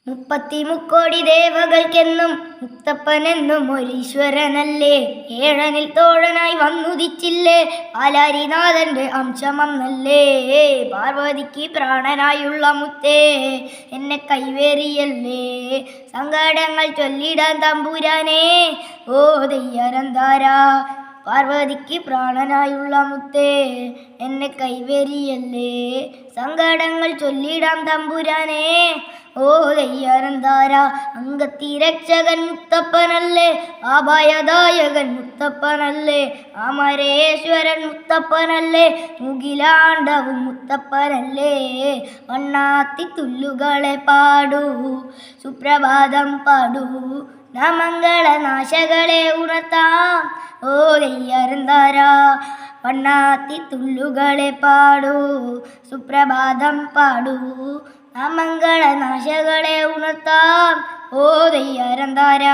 മുപ്പത്തിമുക്കോടി ദേവകൾക്കെന്നും മുത്തപ്പനെന്നും ഒരീശ്വരനല്ലേ. ഏഴനിൽ തോഴനായി വന്നുദിച്ചില്ലേ, പാലാരിനാഥന്റെ അംശമന്നല്ലേ. പാർവതിക്ക് പ്രാണനായുള്ള മുത്തേ, എന്നെ കൈവേറിയല്ലേ. സങ്കടങ്ങൾ ചൊല്ലിടാൻ തമ്പുരാനേ, ഓ ദയ്യരന്താരാ. പാർവതിക്ക് പ്രാണനായുള്ള മുത്തേ, എന്നെ കൈവേറിയല്ലേ. സങ്കടങ്ങൾ ചൊല്ലിടാം തമ്പുരാനേ, ഓ ദയ്യരന്താര. അംഗത്തിരക്ഷകൻ മുത്തപ്പനല്ലേ, അഭയദായകൻ മുത്തപ്പനല്ലേ. അമരേശ്വരൻ മുത്തപ്പനല്ലേ, മുകിലാണ്ടവും മുത്തപ്പനല്ലേ. വണ്ണാത്തി തുല്ലുകളെ പാടൂ, സുപ്രഭാതം പാടൂ, മംഗളനാശകളെ ഉണർത്താം, ഓ ദയ്യരന്താര. വണ്ണാത്തി തുള്ളുകളെ പാടൂ, സുപ്രഭാതം പാടൂ, മംഗളനാശകളെ ഉണർത്താം, ഓ ദയ്യരന്താര.